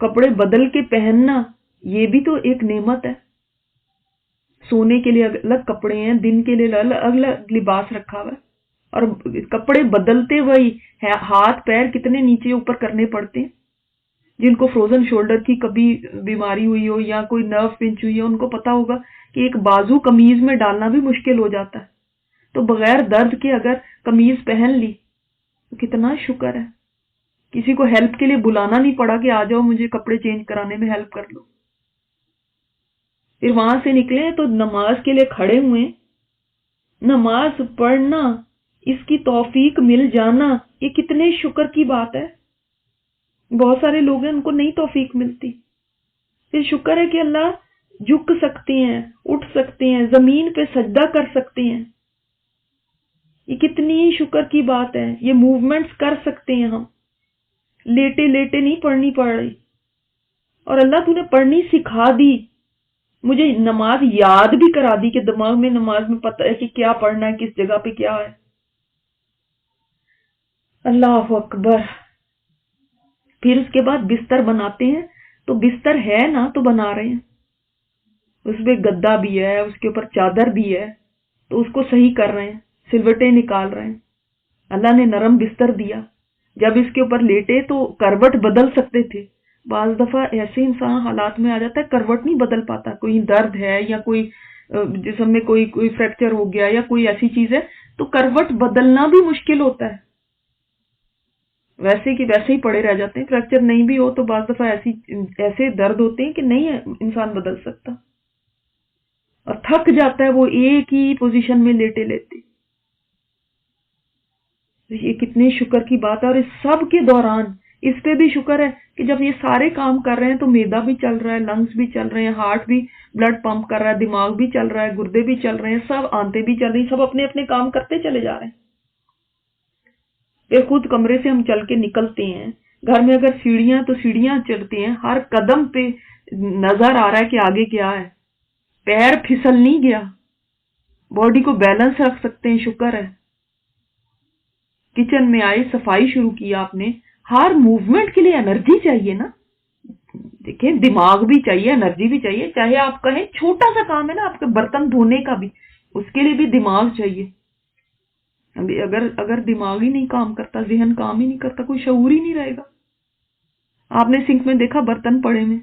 کپڑے بدل کے پہننا یہ بھی تو ایک نعمت ہے. سونے کے لیے الگ کپڑے ہیں، دن کے لیے الگ الگ لباس رکھا ہوا ہے، اور کپڑے بدلتے وہی ہاتھ پیر کتنے نیچے اوپر کرنے پڑتے ہیں. جن کو فروزن شولڈر کی کبھی بیماری ہوئی ہو یا کوئی نرو پنچ ہوئی ہو، ان کو پتا ہوگا کہ ایک بازو قمیض میں ڈالنا بھی مشکل ہو جاتا ہے. تو بغیر درد کے اگر قمیض پہن لی تو کتنا شکر ہے. کسی کو ہیلپ کے لیے بلانا نہیں پڑا کہ آ جاؤ مجھے کپڑے چینج کرانے میں ہیلپ کر لو. پھر وہاں سے نکلے تو نماز کے لیے کھڑے ہوئے. نماز پڑھنا، اس کی توفیق مل جانا، یہ کتنے شکر کی بات ہے. بہت سارے لوگ ہیں ان کو نہیں توفیق ملتی. پھر شکر ہے کہ اللہ جھک سکتے ہیں، اٹھ سکتے ہیں، زمین پہ سجدہ کر سکتے ہیں. یہ کتنی شکر کی بات ہے. یہ موومنٹس کر سکتے ہیں ہم، لیٹے لیٹے نہیں پڑھنی پڑ رہی. اور اللہ تو نے پڑھنی سکھا دی، مجھے نماز یاد بھی کرا دی کہ دماغ میں نماز میں پتہ ہے کہ کیا پڑھنا ہے، کس جگہ پہ کیا ہے. اللہ اکبر. پھر اس کے بعد بستر بناتے ہیں تو بستر ہے نا تو بنا رہے ہیں، اس پہ گدا بھی ہے، اس کے اوپر چادر بھی ہے، تو اس کو صحیح کر رہے ہیں، سلوٹیں نکال رہے ہیں. اللہ نے نرم بستر دیا، جب اس کے اوپر لیٹے تو کروٹ بدل سکتے تھے. بعض دفعہ ایسے انسان حالات میں آ جاتا ہے کروٹ نہیں بدل پاتا، کوئی درد ہے یا کوئی جسم میں کوئی فریکچر ہو گیا یا کوئی ایسی چیز ہے تو کروٹ بدلنا بھی مشکل ہوتا ہے. ویسے کہ ویسے ہی پڑے رہ جاتے ہیں. فریکچر نہیں بھی ہو تو بعض دفعہ ایسے درد ہوتے ہیں کہ نہیں انسان بدل سکتا اور تھک جاتا ہے وہ ایک ہی پوزیشن میں لیٹے لیتے. یہ کتنے شکر کی بات ہے. اور اس سب کے دوران اس پہ بھی شکر ہے کہ جب یہ سارے کام کر رہے ہیں تو معدہ بھی چل رہا ہے، لنگس بھی چل رہے ہیں، ہارٹ بھی بلڈ پمپ کر رہا ہے، دماغ بھی چل رہا ہے، گردے بھی چل رہے ہیں، سب آنتیں بھی چل رہی ہیں، سب اپنے اپنے کام کرتے چلے جا رہے ہیں. پھر خود کمرے سے ہم چل کے نکلتے ہیں، گھر میں اگر سیڑھیاں تو سیڑھیاں چڑھتے ہیں، ہر قدم پہ نظر آ رہا ہے کہ آگے کیا ہے، پیر پھسل نہیں گیا، باڈی کو بیلنس رکھ سکتے ہیں. شکر ہے. کچن میں آئے، صفائی شروع کی آپ نے. ہر موومنٹ کے لیے انرجی چاہیے نا. دیکھیں دماغ بھی چاہیے، انرجی بھی چاہیے. چاہے آپ کہیں چھوٹا سا کام ہے نا آپ کے برتن دھونے کا بھی، اس کے لیے بھی دماغ چاہیے. اگر دماغ ہی نہیں کام کرتا، ذہن کام ہی نہیں کرتا، کوئی شعور ہی نہیں رہے گا. آپ نے سنک میں دیکھا برتن پڑے میں،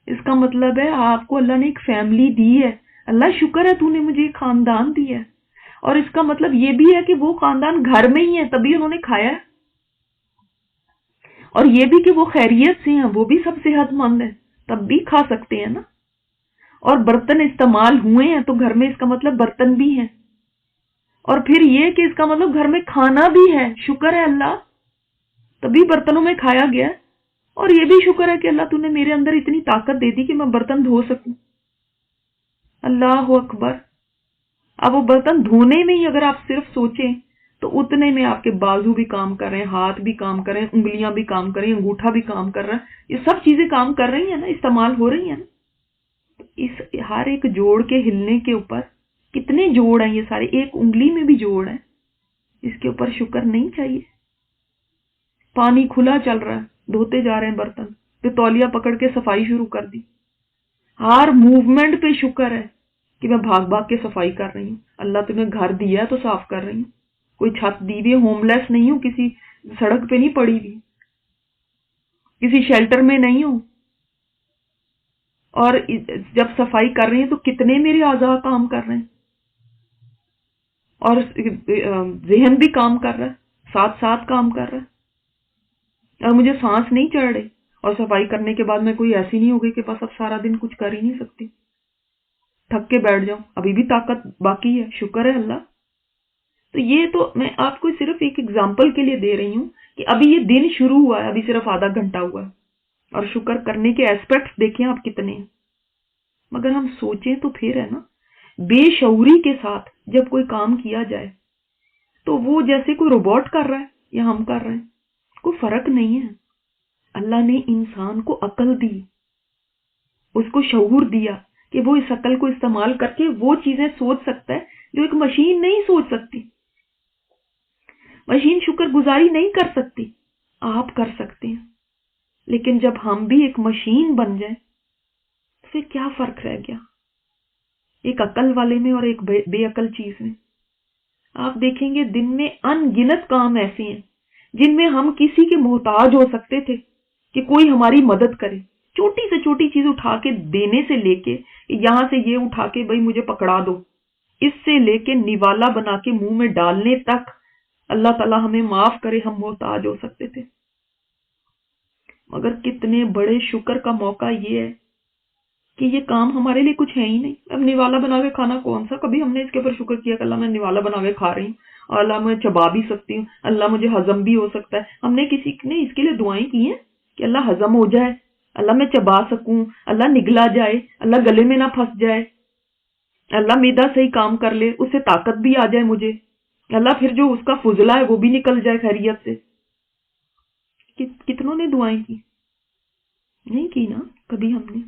اس کا مطلب ہے آپ کو اللہ نے ایک فیملی دی ہے. اللہ شکر ہے تو نے مجھے ایک خاندان دی ہے. اور اس کا مطلب یہ بھی ہے کہ وہ خاندان گھر میں ہی ہے تبھی انہوں نے کھایا ہے، اور یہ بھی کہ وہ خیریت سے ہیں، وہ بھی سب صحت مند ہیں تب بھی کھا سکتے ہیں نا. اور برتن استعمال ہوئے ہیں تو گھر میں اس کا مطلب برتن بھی ہیں. اور پھر یہ کہ اس کا مطلب گھر میں کھانا بھی ہے. شکر ہے اللہ، تبھی برتنوں میں کھایا گیا. اور یہ بھی شکر ہے کہ اللہ تو نے میرے اندر اتنی طاقت دے دی کہ میں برتن دھو سکوں. اللہ اکبر. اب وہ برتن دھونے میں ہی اگر آپ صرف سوچیں تو اتنے میں آپ کے بازو بھی کام کر رہے ہیں، ہاتھ بھی کام کر رہے ہیں، انگلیاں بھی کام کر رہی ہیں، انگوٹھا بھی کام کر رہا ہے. یہ سب چیزیں کام کر رہی ہیں نا، استعمال ہو رہی ہیں نا. اس ہر ایک جوڑ کے ہلنے کے اوپر کتنے جوڑ ہیں، یہ سارے ایک انگلی میں بھی جوڑ ہیں، اس کے اوپر شکر نہیں چاہیے. پانی کھلا چل رہا ہے، دھوتے جا رہے ہیں برتن، پھر تولیہ پکڑ کے صفائی شروع کر دی. ہر موومنٹ پہ شکر ہے کہ میں بھاگ بھاگ کے صفائی کر رہی ہوں. اللہ تمہیں گھر دیا ہے تو صاف کر رہی ہوں. کوئی چھت دی ہوئی، ہوم لیس نہیں ہوں، کسی سڑک پہ نہیں پڑی ہوئی، کسی شیلٹر میں نہیں ہوں. اور جب صفائی کر رہی ہیں تو کتنے میرے اعضاء کام کر رہے ہیں، اور ذہن بھی کام کر رہا ہے، ساتھ ساتھ کام کر رہا ہے. اور مجھے سانس نہیں چڑھ رہی. اور صفائی کرنے کے بعد میں کوئی ایسی نہیں ہو گئی کہ بس اب سارا دن کچھ کر ہی نہیں سکتی، تھک کے بیٹھ جاؤں. ابھی بھی طاقت باقی ہے. شکر ہے اللہ. تو یہ تو میں آپ کو صرف ایک ایگزامپل کے لیے دے رہی ہوں کہ ابھی یہ دن شروع ہوا ہے، ابھی صرف آدھا گھنٹہ ہوا ہے، اور شکر کرنے کے ایسپیکٹس دیکھیں آپ کتنے ہیں. مگر ہم سوچیں تو پھر ہے نا، بے شعوری کے ساتھ جب کوئی کام کیا جائے تو وہ جیسے کوئی روبوٹ کر رہا ہے یا ہم کر رہے ہیں، کوئی فرق نہیں ہے. اللہ نے انسان کو عقل دی، اس کو شعور دیا کہ وہ اس عقل کو استعمال کر کے وہ چیزیں سوچ سکتا ہے جو ایک مشین نہیں سوچ سکتی. مشین شکر گزاری نہیں کر سکتی، آپ کر سکتے ہیں. لیکن جب ہم بھی ایک مشین بن جائیں تو پھر کیا فرق رہ گیا ایک عقل والے میں اور ایک بے عقل چیز میں؟ آپ دیکھیں گے دن میں ان گنت کام ایسے ہیں جن میں ہم کسی کے محتاج ہو سکتے تھے کہ کوئی ہماری مدد کرے. چھوٹی سے چھوٹی چیز اٹھا کے دینے سے لے کے یہاں سے یہ اٹھا کے بھائی مجھے پکڑا دو، اس سے لے کے نوالا بنا کے منہ میں ڈالنے تک اللہ تعالیٰ ہمیں معاف کرے ہم محتاج ہو سکتے تھے. مگر کتنے بڑے شکر کا موقع یہ ہے کہ یہ کام ہمارے لیے کچھ ہے ہی نہیں. اب نوالا بنا کے کھانا کون سا، کبھی ہم نے اس کے اوپر شکر کیا کہ اللہ میں نوالا بنا کے کھا رہی ہوں، اللہ میں چبا بھی سکتی ہوں، اللہ مجھے ہضم بھی ہو سکتا ہے. ہم نے کسی نے اس کے لیے دعائیں کی ہیں کہ اللہ ہضم ہو جائے، اللہ میں چبا سکوں، اللہ نگلا جائے، اللہ گلے میں نہ پھنس جائے، اللہ میدا صحیح کام کر لے، اس سے طاقت بھی آ جائے مجھے، اللہ پھر جو اس کا فضلہ ہے وہ بھی نکل جائے خیریت سے. کتنوں نے دعائیں کی؟ نہیں کی نا کبھی ہم نے.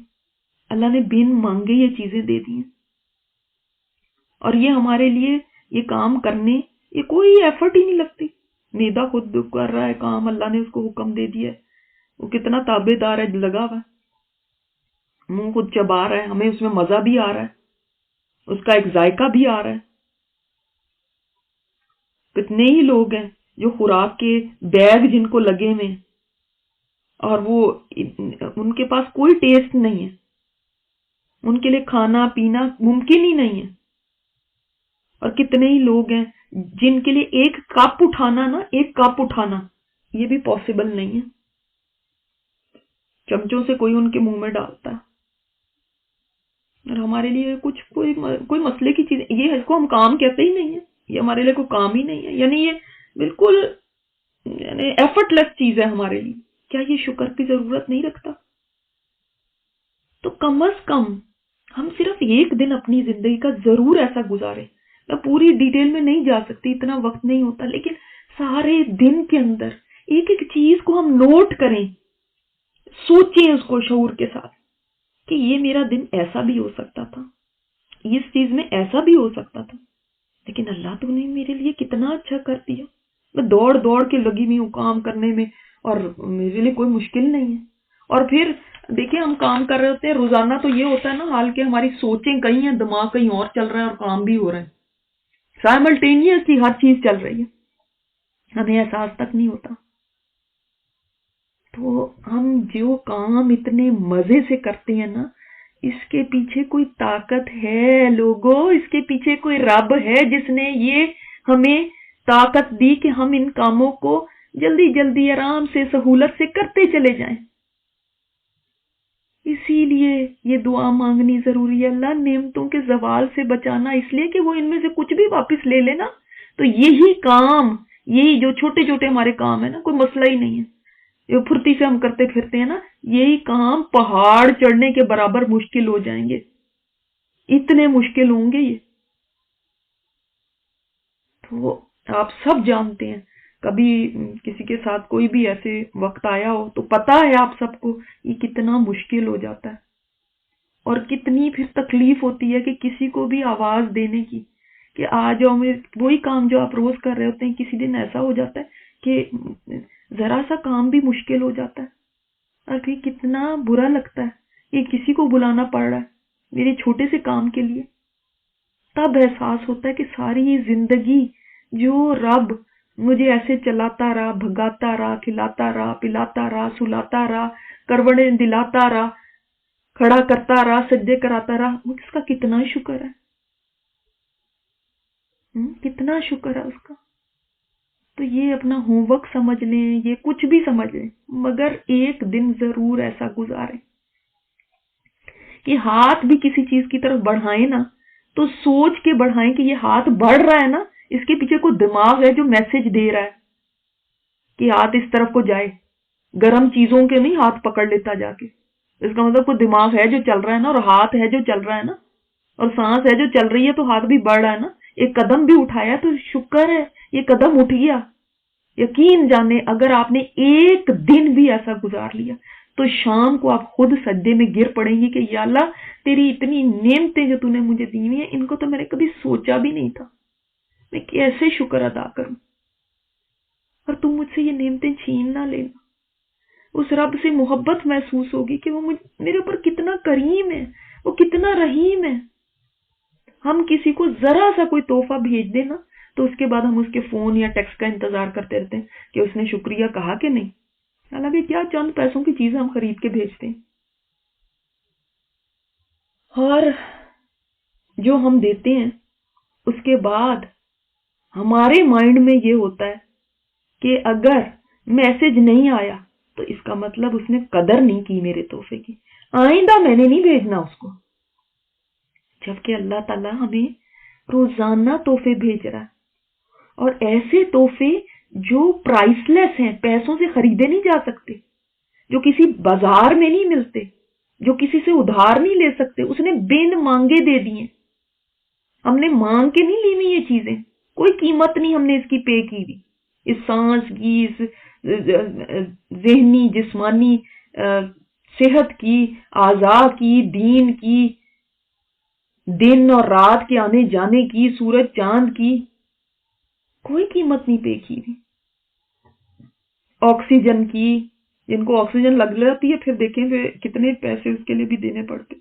اللہ نے بن مانگے یہ چیزیں دے دی ہیں، اور یہ ہمارے لیے یہ کام کرنے یہ کوئی ایفرٹ ہی نہیں لگتی. میدا خود کر رہا ہے کام، اللہ نے اس کو حکم دے دیا ہے، وہ کتنا تابع دار ہے، لگا ہوا ہے، منہ خود چبا رہا ہے، ہمیں اس میں مزہ بھی آ رہا ہے، اس کا ایک ذائقہ بھی آ رہا ہے. کتنے ہی لوگ ہیں جو خوراک کے بیگ جن کو لگے ہوئے اور وہ ان کے پاس کوئی ٹیسٹ نہیں ہے، ان کے لیے کھانا پینا ممکن ہی نہیں ہے. اور کتنے ہی لوگ ہیں جن کے لیے ایک کپ اٹھانا یہ بھی پاسبل نہیں ہے. چمچوں سے کوئی ان کے منہ میں ڈالتا ہے، اور ہمارے لیے کوئی مسئلے کی چیز یہ ہے، اس کو ہم کام کہتے ہی نہیں ہے، یہ ہمارے لیے کوئی کام ہی نہیں ہے. یعنی یہ بالکل ایفرٹ لیس چیز ہے ہمارے لیے. کیا یہ شکر کی ضرورت نہیں رکھتا؟ تو کم از کم ہم صرف ایک دن اپنی زندگی کا ضرور ایسا گزاریں. میں پوری ڈیٹیل میں نہیں جا سکتی، اتنا وقت نہیں ہوتا، لیکن سارے دن کے اندر ایک ایک چیز کو ہم نوٹ کریں، سوچیں اس کو شعور کے ساتھ کہ یہ میرا دن ایسا بھی ہو سکتا تھا، اس چیز میں ایسا بھی ہو سکتا تھا، لیکن اللہ تو نے میرے لیے کتنا اچھا کر دیا. میں دوڑ کے لگی ہوئی ہوں کام کرنے میں، اور میرے لیے کوئی مشکل نہیں ہے. اور پھر دیکھیں ہم کام کر رہے ہوتے ہیں روزانہ، تو یہ ہوتا ہے نا حال کہ ہماری سوچیں کہیں ہیں، دماغ کہیں اور چل رہا ہے اور کام بھی ہو رہا ہے، سائملٹینیسلی ہر چیز چل رہی ہے، ہمیں احساس تک نہیں ہوتا. تو ہم جو کام اتنے مزے سے کرتے ہیں نا، اس کے پیچھے کوئی طاقت ہے لوگوں، اس کے پیچھے کوئی رب ہے جس نے یہ ہمیں طاقت دی کہ ہم ان کاموں کو جلدی جلدی آرام سے سہولت سے کرتے چلے جائیں. اسی لیے یہ دعا مانگنی ضروری ہے، اللہ نعمتوں کے زوال سے بچانا، اس لیے کہ وہ ان میں سے کچھ بھی واپس لے لینا. تو یہی کام، یہی جو چھوٹے چھوٹے ہمارے کام ہے نا، کوئی مسئلہ ہی نہیں ہے، جو پھرتی سے ہم کرتے پھرتے ہیں نا، یہی کام پہاڑ چڑھنے کے برابر مشکل ہو جائیں گے، اتنے مشکل ہوں گے یہ. تو آپ سب جانتے ہیں، کبھی کسی کے ساتھ کوئی بھی ایسے وقت آیا ہو تو پتا ہے آپ سب کو یہ کتنا مشکل ہو جاتا ہے، اور کتنی پھر تکلیف ہوتی ہے کہ کسی کو بھی آواز دینے کی کہ آ جاؤ. میں وہی کام جو آپ روز کر رہے ہوتے ہیں، کسی دن ایسا ہو جاتا ہے کہ ذرا سا کام بھی مشکل ہو جاتا ہے، اور پھر کتنا برا لگتا ہے کہ کسی کو بلانا پڑ رہا ہے میرے چھوٹے سے کام کے لیے. تب احساس ہوتا ہے کہ ساری زندگی جو رب مجھے ایسے چلاتا رہا، بھگاتا رہا، کھلاتا رہا، پلاتا رہا، سلاتا رہا، کروڑیں دلاتا رہا، کھڑا کرتا رہا، سجدے کراتا رہا، اس کا کتنا شکر ہے، کتنا شکر ہے اس کا. تو یہ اپنا ہوم ورک سمجھ لیں، یہ کچھ بھی سمجھ لیں، مگر ایک دن ضرور ایسا گزاریں کہ ہاتھ بھی کسی چیز کی طرف بڑھائیں نا تو سوچ کے بڑھائیں کہ یہ ہاتھ بڑھ رہا ہے نا، اس کے پیچھے کوئی دماغ ہے جو میسج دے رہا ہے کہ ہاتھ اس طرف کو جائے. گرم چیزوں کے نہیں ہاتھ پکڑ لیتا جا کے، اس کا مطلب کوئی دماغ ہے جو چل رہا ہے نا، اور ہاتھ ہے جو چل رہا ہے نا، اور سانس ہے جو چل رہی ہے، تو ہاتھ بھی بڑھ رہا ہے نا. ایک قدم بھی اٹھایا تو شکر ہے یہ قدم اٹھ گیا. یقین جانے اگر آپ نے ایک دن بھی ایسا گزار لیا تو شام کو آپ خود سجدے میں گر پڑیں گی کہ یا اللہ تیری اتنی نعمتیں جو تو نے مجھے دی ہوئی ہیں، ان کو تو میں نے کبھی سوچا بھی نہیں تھا، میں کیسے شکر ادا کروں، اور تم مجھ سے یہ نعمتیں چھین نہ لینا. اس رب سے محبت محسوس ہوگی کہ وہ میرے اوپر کتنا کریم ہے، وہ کتنا رحیم ہے۔ ہم کسی کو ذرا سا کوئی تحفہ بھیج دیں نا تو اس کے بعد ہم اس کے فون یا ٹیکسٹ کا انتظار کرتے رہتے ہیں کہ اس نے شکریہ کہا کہ نہیں، حالانکہ کیا چند پیسوں کی چیزیں ہم خرید کے بھیجتے ہیں۔ اور جو ہم دیتے ہیں اس کے بعد ہمارے مائنڈ میں یہ ہوتا ہے کہ اگر میسج نہیں آیا تو اس کا مطلب اس نے قدر نہیں کی میرے تحفے کی، آئندہ میں نے نہیں بھیجنا اس کو۔ جبکہ اللہ تعالیٰ ہمیں روزانہ تحفے بھیج رہا ہے، اور ایسے تحفے جو پرائس لیس ہیں، پیسوں سے خریدے نہیں جا سکتے، جو کسی بازار میں نہیں ملتے، جو کسی سے ادھار نہیں لے سکتے، اس نے بن مانگے دے دیے۔ ہم نے مانگ کے نہیں لی ہوئی یہ چیزیں، کوئی قیمت نہیں ہم نے اس کی پے کی ہوئی، اس سانس کی، اس ذہنی جسمانی صحت کی، اعضاء کی، دین کی، دن اور رات کے آنے جانے کی، سورج چاند کی، کوئی قیمت نہیں پے کی ہوئی۔ آکسیجن کی، جن کو آکسیجن لگ جاتی ہے پھر دیکھیں پھر کتنے پیسے اس کے لیے بھی دینے پڑتے،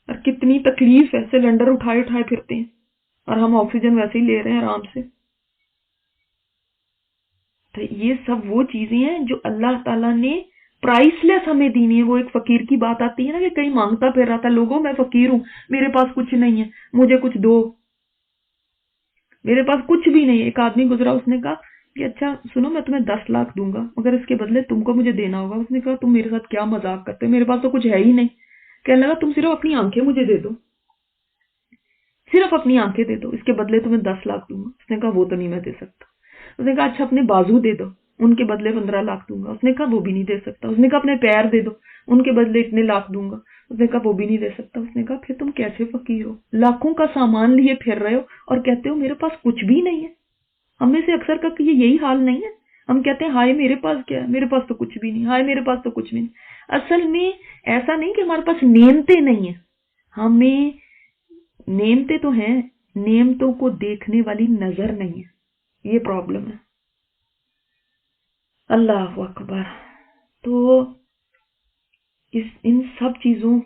اور کتنی تکلیف ہے، سلنڈر اٹھائے اٹھائے پھرتے ہیں، اور ہم آکسیجن ویسے ہی لے رہے ہیں آرام سے۔ تو یہ سب وہ چیزیں ہیں جو اللہ تعالیٰ نے پرائس لیس ہمیں دینی ہے۔ وہ ایک فقیر کی بات آتی ہے نا کہ کہیں مانگتا پھر رہا تھا، لوگوں میں فقیر ہوں، میرے پاس کچھ نہیں ہے، مجھے کچھ دو، میرے پاس کچھ بھی نہیں۔ ایک آدمی گزرا، اس نے کہا کہ اچھا سنو، میں تمہیں 10 لاکھ دوں گا مگر اس کے بدلے تم کو مجھے دینا ہوگا۔ اس نے کہا تم میرے ساتھ کیا مذاق کرتے ہو، میرے پاس تو کچھ ہے ہی نہیں۔ کہنے لگا تم صرف اپنی آنکھیں مجھے دے دو، صرف اپنی آنکھیں دے دو، اس کے بدلے تمہیں 10 لاکھ دوں گا۔ اس نے کہا وہ تو نہیں میں دے سکتا۔ اس نے کہا اچھا اپنے بازو دے دو، ان کے بدلے 15 لاکھ دوں گا۔ اس نے کہا وہ بھی نہیں دے سکتا۔ اس نے کہا اپنے پیر دے دو، ان کے بدلے اتنے لاکھ دوں گا۔ اس نے کہا وہ بھی نہیں دے سکتا۔ اس نے کہا پھر تم کیسے فقیر ہو، لاکھوں کا سامان لیے پھر رہے ہو اور کہتے ہو میرے پاس کچھ بھی نہیں ہے۔ ہم میں سے اکثر کا یہی حال نہیں ہے، ہم کہتے ہیں ہائے میرے پاس کیا ہے، میرے پاس تو کچھ بھی نہیں، ہائے میرے پاس تو کچھ بھی نہیں۔ اصل میں ایسا نہیں کہ ہمارے پاس نعمتیں نہیں ہیں، ہمیں نعمتیں تو ہیں، نعمتوں کو دیکھنے والی نظر نہیں ہے، یہ پرابلم ہے۔ اللہ اکبر۔ تو ان سب چیزوں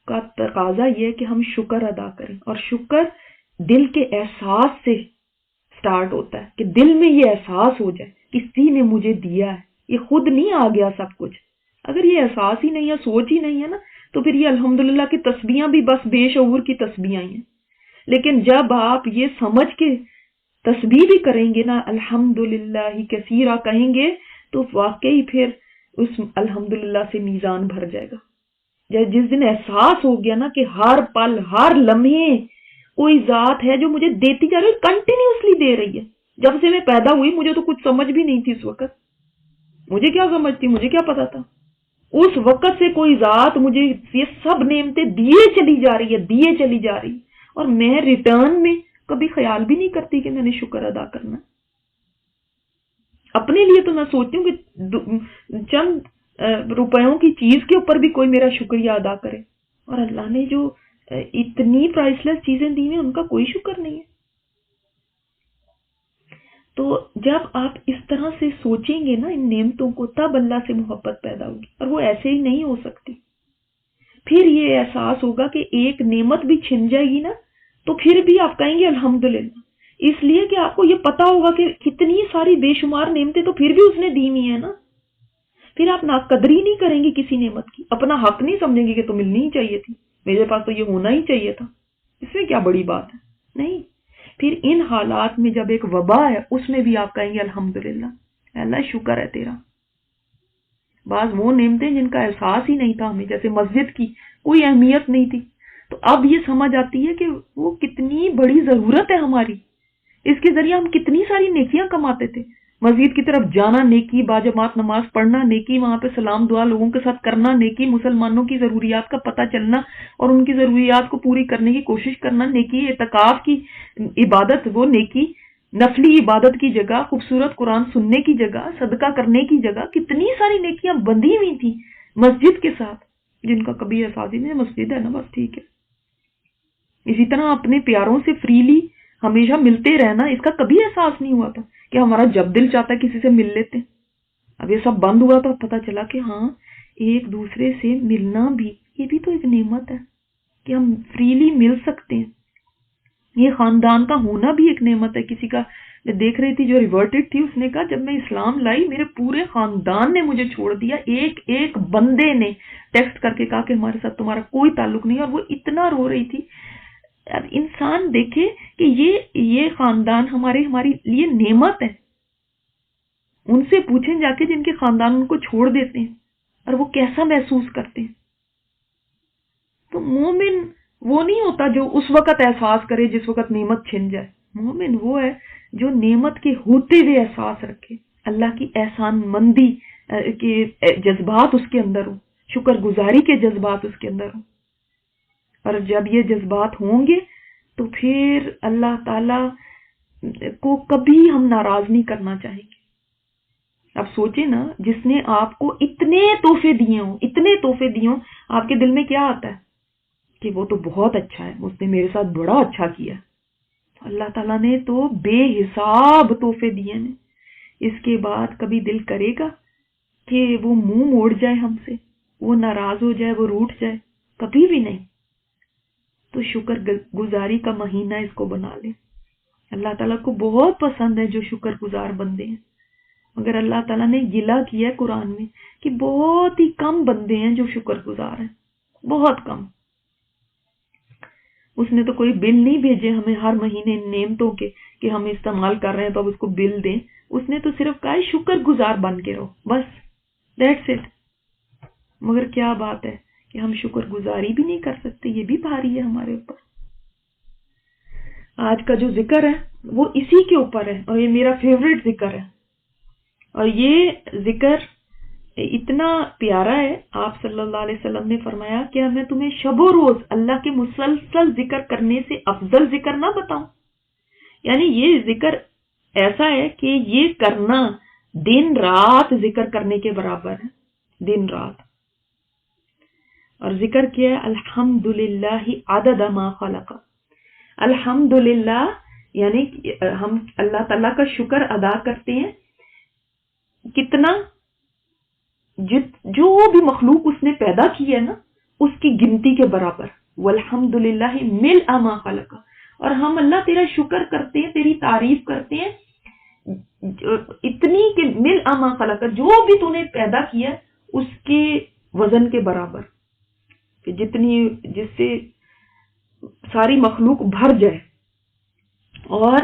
کا تقاضا یہ ہے کہ ہم شکر ادا کریں، اور شکر دل کے احساس سے سٹارٹ ہوتا ہے، کہ دل میں یہ احساس ہو جائے کسی نے مجھے دیا ہے، یہ خود نہیں آ گیا سب کچھ۔ اگر یہ احساس ہی نہیں ہے، سوچ ہی نہیں ہے نا، تو پھر یہ الحمدللہ کی تسبیحاں بھی بس بے شعور کی تسبیحاں ہیں۔ لیکن جب آپ یہ سمجھ کے تسبیح بھی کریں گے نا، الحمدللہ کثیرہ کہیں گے، تو واقعی پھر اس الحمدللہ سے میزان بھر جائے گا۔ جس دن احساس ہو گیا نا کہ ہر پل ہر لمحے کوئی ذات ہے جو مجھے دیتی جا رہی ہے، کنٹینیوسلی دے رہی ہے۔ جب سے میں پیدا ہوئی مجھے تو کچھ سمجھ بھی نہیں تھی، اس وقت مجھے کیا سمجھ تھی، مجھے کیا پتا تھا۔ اس وقت سے کوئی ذات مجھے یہ سب نعمتیں دیے چلی جا رہی ہے، دیے چلی جا رہی ہے، اور میں ریٹرن میں کبھی خیال بھی نہیں کرتی کہ میں نے شکر ادا کرنا۔ اپنے لیے تو میں سوچتی ہوں کہ چند روپیوں کی چیز کے اوپر بھی کوئی میرا شکریہ ادا کرے، اور اللہ نے جو اتنی پرائس لیس چیزیں دی ہیں ان کا کوئی شکر نہیں ہے۔ تو جب آپ اس طرح سے سوچیں گے نا ان نعمتوں کو، تب اللہ سے محبت پیدا ہوگی، اور وہ ایسے ہی نہیں ہو سکتی۔ پھر یہ احساس ہوگا کہ ایک نعمت بھی چھن جائے گی نا تو پھر بھی آپ کہیں گے الحمدللہ، اس لیے کہ آپ کو یہ پتا ہوگا کہ کتنی ساری بے شمار نعمتیں تو پھر بھی اس نے دی ہوئی ہیں نا۔ پھر آپ ناقدری نہیں کریں گے کسی نعمت کی، اپنا حق نہیں سمجھیں گے کہ تو ملنی ہی چاہیے تھی، میرے پاس تو یہ ہونا ہی چاہیے تھا، اس میں کیا بڑی بات ہے۔ نہیں، پھر ان حالات میں جب ایک وبا ہے اس میں بھی آپ کہیں گے الحمدللہ، اللہ شکر ہے تیرا۔ بعض وہ نعمتیں جن کا احساس ہی نہیں تھا ہمیں، جیسے مسجد کی کوئی اہمیت نہیں تھی، تو اب یہ سمجھ آتی ہے کہ وہ کتنی بڑی ضرورت ہے ہماری، اس کے ذریعے ہم کتنی ساری نیکیاں کماتے تھے۔ مسجد کی طرف جانا نیکی، باجماعت نماز پڑھنا نیکی، وہاں پہ سلام دعا لوگوں کے ساتھ کرنا نیکی، مسلمانوں کی ضروریات کا پتہ چلنا اور ان کی ضروریات کو پوری کرنے کی کوشش کرنا نیکی، اعتکاف کی عبادت وہ نیکی، نفلی عبادت کی جگہ، خوبصورت قرآن سننے کی جگہ، صدقہ کرنے کی جگہ، کتنی ساری نیکیاں بندھی ہوئی تھی مسجد کے ساتھ، جن کا کبھی احساس ہی نہیں، مسجد ہے نا بس ٹھیک ہے۔ اسی طرح اپنے پیاروں سے فریلی ہمیشہ ملتے رہنا، اس کا کبھی احساس نہیں ہوا تھا کہ ہمارا جب دل چاہتا ہے کسی سے مل لیتے، اب یہ سب بند ہوا تو پتہ چلا کہ ہاں ایک دوسرے سے ملنا بھی یہ بھی تو ایک نعمت ہے کہ ہم فریلی مل سکتے ہیں. یہ خاندان کا ہونا بھی ایک نعمت ہے. کسی کا میں دیکھ رہی تھی جو ریورٹڈ تھی، اس نے کہا جب میں اسلام لائی میرے پورے خاندان نے مجھے چھوڑ دیا، ایک ایک بندے نے ٹیکسٹ کر کے کہا کہ ہمارے ساتھ تمہارا کوئی تعلق نہیں، اور وہ اتنا رو رہی تھی. اب انسان دیکھے کہ یہ خاندان ہمارے لیے نعمت ہے. ان سے پوچھیں جا کے جن کے خاندان ان کو چھوڑ دیتے ہیں اور وہ کیسا محسوس کرتے ہیں. تو مومن وہ نہیں ہوتا جو اس وقت احساس کرے جس وقت نعمت چھن جائے. مومن وہ ہے جو نعمت کے ہوتے ہوئے احساس رکھے، اللہ کی احسان مندی کے جذبات اس کے اندر ہوں، شکر گزاری کے جذبات اس کے اندر ہوں. اور جب یہ جذبات ہوں گے تو پھر اللہ تعالی کو کبھی ہم ناراض نہیں کرنا چاہیں گے. اب سوچیں نا، جس نے آپ کو اتنے تحفے دیے ہوں، آپ کے دل میں کیا آتا ہے کہ وہ تو بہت اچھا ہے، اس نے میرے ساتھ بڑا اچھا کیا. اللہ تعالیٰ نے تو بے حساب تحفے دیے ہیں. اس کے بعد کبھی دل کرے گا کہ وہ منہ موڑ جائے ہم سے، وہ ناراض ہو جائے، وہ روٹھ جائے؟ کبھی بھی نہیں. تو شکر گزاری کا مہینہ اس کو بنا لیں. اللہ تعالیٰ کو بہت پسند ہے جو شکر گزار بندے ہیں. مگر اللہ تعالیٰ نے گلہ کیا ہے قرآن میں کہ بہت ہی کم بندے ہیں جو شکر گزار ہیں، بہت کم. اس نے تو کوئی بل نہیں بھیجے ہمیں ہر مہینے نعمتوں کے کہ ہم استعمال کر رہے ہیں تو اب اس کو بل دیں. اس نے تو صرف کہا شکر گزار بن کے رہو، بس دیٹس اٹ. مگر کیا بات ہے کہ ہم شکر گزاری بھی نہیں کر سکتے. یہ بھی بھاری ہے ہمارے اوپر. آج کا جو ذکر ہے وہ اسی کے اوپر ہے، اور یہ میرا فیوریٹ ذکر ہے. اور یہ ذکر اتنا پیارا ہے. آپ صلی اللہ علیہ وسلم نے فرمایا کہ میں تمہیں شب و روز اللہ کے مسلسل ذکر کرنے سے افضل ذکر نہ بتاؤں. یعنی یہ ذکر ایسا ہے کہ یہ کرنا دن رات ذکر کرنے کے برابر ہے، دن رات. اور ذکر کیا ہے الحمدللہ عدد ما خلق. الحمدللہ یعنی ہم اللہ تعالیٰ کا شکر ادا کرتے ہیں کتنا، جو بھی مخلوق اس نے پیدا کی ہے نا اس کی گنتی کے برابر. والحمدللہ ملء ما خلق. اور ہم اللہ تیرا شکر کرتے ہیں، تیری تعریف کرتے ہیں اتنی کہ ملء ما خلق، جو بھی تو نے پیدا کیا اس کے وزن کے برابر، کہ جس سے ساری مخلوق بھر جائے. اور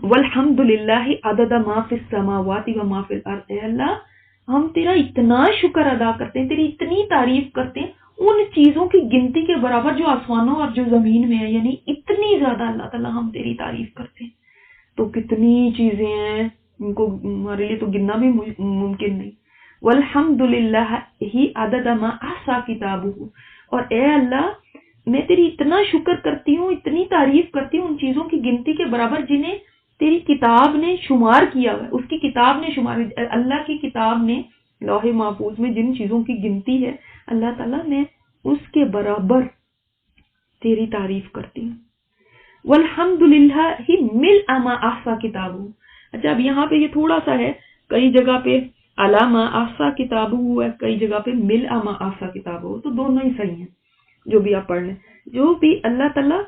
والحمدللہ عدد ما فی السماوات و ما فی الارض. اے اللہ ہم تیرا اتنا شکر ادا کرتے ہیں، تیری اتنی تعریف کرتے ہیں ان چیزوں کی گنتی کے برابر جو آسمانوں اور جو زمین میں ہے. یعنی اتنی زیادہ اللہ تعالیٰ ہم تیری تعریف کرتے ہیں. تو کتنی چیزیں ہیں ان کو ہمارے لیے تو گننا بھی ممکن نہیں. والحمدللہ ہی عدد ما احصا کتابہ. اور اے اللہ میں تیری اتنا شکر کرتی ہوں، اتنی تعریف کرتی ہوں ان چیزوں کی گنتی کے برابر جنہیں تیری کتاب نے شمار کیا ہوا ہے. اس کی کتاب نے شمار، اللہ کی کتاب نے لوح محفوظ میں جن چیزوں کی گنتی ہے اللہ تعالیٰ نے اس کے برابر تیری تعریف کرتی ہوں. والحمدللہ ہی ملء ما احصا کتابہ. اچھا اب یہاں پہ یہ تھوڑا سا ہے، کئی جگہ پہ علی ما احصا کتابہ ہے، کئی جگہ پہ ملء ما احصا کتابہ. تو دونوں ہی صحیح ہیں جو بھی آپ پڑھ لیں. جو بھی اللہ تعالیٰ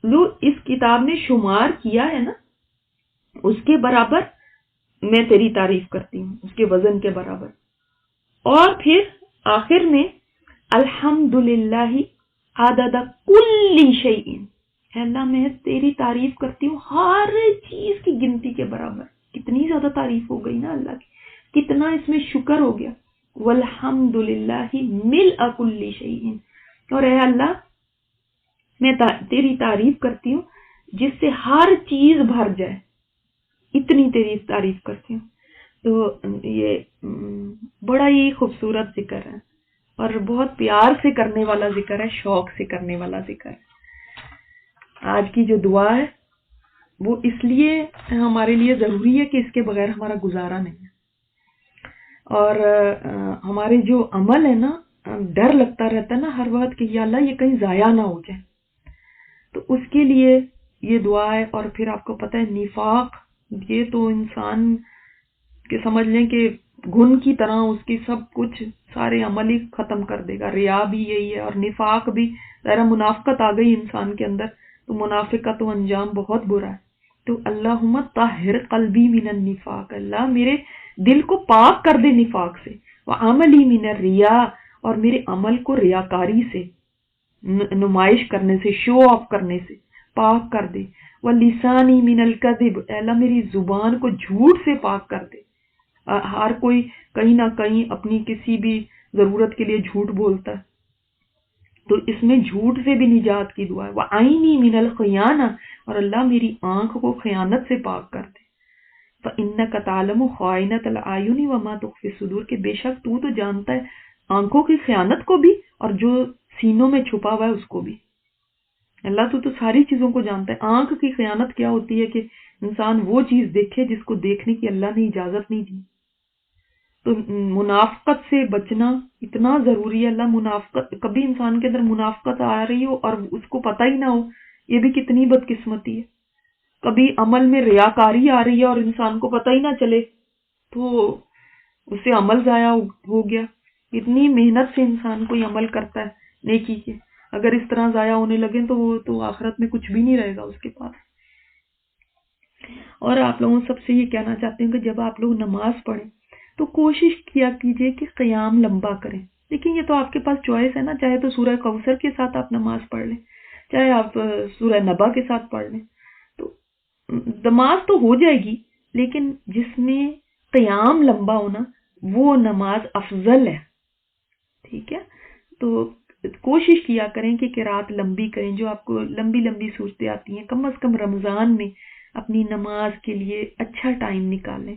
جو اس کتاب نے شمار کیا ہے نا اس کے برابر میں تیری تعریف کرتی ہوں، اس کے وزن کے برابر. اور پھر آخر میں الحمدللہ عدد کل شیء. اللہ میں تیری تعریف کرتی ہوں ہر چیز کی گنتی کے برابر. کتنی زیادہ تعریف ہو گئی نا اللہ کی، کتنا اس میں شکر ہو گیا. والحمدللہ ملء کل شیء. اور اے اللہ میں تیری تعریف کرتی ہوں جس سے ہر چیز بھر جائے، اتنی تیری تعریف کرتی ہوں. تو یہ بڑا ہی خوبصورت ذکر ہے اور بہت پیار سے کرنے والا ذکر ہے، شوق سے کرنے والا ذکر ہے. آج کی جو دعا ہے وہ اس لیے ہمارے لیے ضروری ہے کہ اس کے بغیر ہمارا گزارا نہیں ہے. اور ہمارے جو عمل ہے نا، ڈر لگتا رہتا ہے نا ہر وقت کہ یا اللہ یہ کہیں ضائع نہ ہو جائے. تو اس کے لیے یہ دعا ہے. اور پھر آپ کو پتہ ہے نفاق یہ تو انسان کہ سمجھ لیں کہ گھن کی طرح اس کی سب کچھ سارے عمل ہی ختم کر دے گا. ریا بھی یہی ہے اور نفاق بھی. ذرا منافقت آ گئی انسان کے اندر تو منافق کا تو انجام بہت برا ہے. تو اللہم طہر قلبی من النفاق، اللہ میرے دل کو پاک کر دے نفاق سے، وعملی من الریا، اور میرے عمل کو ریاکاری سے، نمائش کرنے سے، شو آف کرنے سے پاک کر دے. وَلِسَانِي مِنَ الْكَذِبِ، اللہ میری زبان کو جھوٹ سے پاک کر دے. ہر کوئی کہیں نہ کہیں اپنی کسی بھی ضرورت کے لیے جھوٹ بولتا ہے، تو اس میں جھوٹ سے بھی نجات کی دعا ہے. وَعَيْنِي مِنَ الْخِيَانَةِ، اور اللہ میری آنکھ کو خیانت سے پاک کر دے. فَإِنَّكَ تَعْلَمُ خَائِنَةَ الْأَعْيُنِ وَمَا تُخْفِي الصُّدُورُ، کہ بے شک تو جانتا ہے آنکھوں کی خیانت کو بھی اور جو سینوں میں چھپا ہوا ہے اس کو بھی. اللہ تو ساری چیزوں کو جانتا ہے. آنکھ کی خیانت کیا ہوتی ہے کہ انسان وہ چیز دیکھے جس کو دیکھنے کی اللہ نے اجازت نہیں دی. تو منافقت سے بچنا اتنا ضروری ہے. اللہ منافقت، کبھی انسان کے اندر منافقت آ رہی ہو اور اس کو پتہ ہی نہ ہو، یہ بھی کتنی بدقسمتی ہے. کبھی عمل میں ریاکاری آ رہی ہے اور انسان کو پتہ ہی نہ چلے تو اس سے عمل ضائع ہو گیا. اتنی محنت سے انسان کوئی عمل کرتا ہے نیکی کے، اگر اس طرح ضائع ہونے لگے تو وہ تو آخرت میں کچھ بھی نہیں رہے گا اس کے پاس. اور آپ لوگوں سب سے یہ کہنا چاہتے ہیں کہ جب آپ لوگ نماز پڑھیں تو کوشش کیا کیجئے کہ قیام لمبا کریں. لیکن یہ تو آپ کے پاس چوائس ہے نا، چاہے تو سورہ کوثر کے ساتھ آپ نماز پڑھ لیں، چاہے آپ سورہ نبا کے ساتھ پڑھ لیں. تو نماز تو ہو جائے گی، لیکن جس میں قیام لمبا ہونا وہ نماز افضل ہے. ٹھیک ہے، تو کوشش کیا کریں کہ قرات لمبی کریں. جو آپ کو لمبی لمبی صورتیں آتی ہیں، کم از کم رمضان میں اپنی نماز کے لیے اچھا ٹائم نکالیں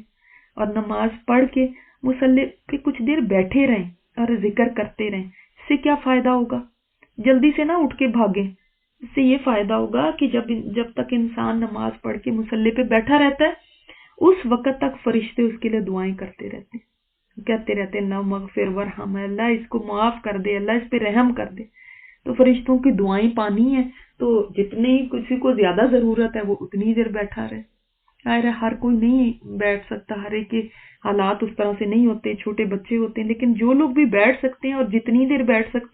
اور نماز پڑھ کے مصلی پہ کچھ دیر بیٹھے رہیں اور ذکر کرتے رہیں. اس سے کیا فائدہ ہوگا؟ جلدی سے نہ اٹھ کے بھاگیں. اس سے یہ فائدہ ہوگا کہ جب تک انسان نماز پڑھ کے مصلی پہ بیٹھا رہتا ہے اس وقت تک فرشتے اس کے لیے دعائیں کرتے رہتے ہیں، کہتے رہتے ہیں اللہم اغفر ورحم، اللہ اس کو معاف کر دے، اللہ اس پہ رحم کر دے. تو فرشتوں کی دعائیں پانی ہے تو جتنی کسی کو زیادہ ضرورت ہے وہ اتنی دیر بیٹھا رہے. ہر کوئی نہیں بیٹھ سکتا، ہر ایک کے حالات اس طرح سے نہیں ہوتے، چھوٹے بچے ہوتے ہیں، لیکن جو لوگ بھی بیٹھ سکتے ہیں اور جتنی دیر بیٹھ سکتے ہیں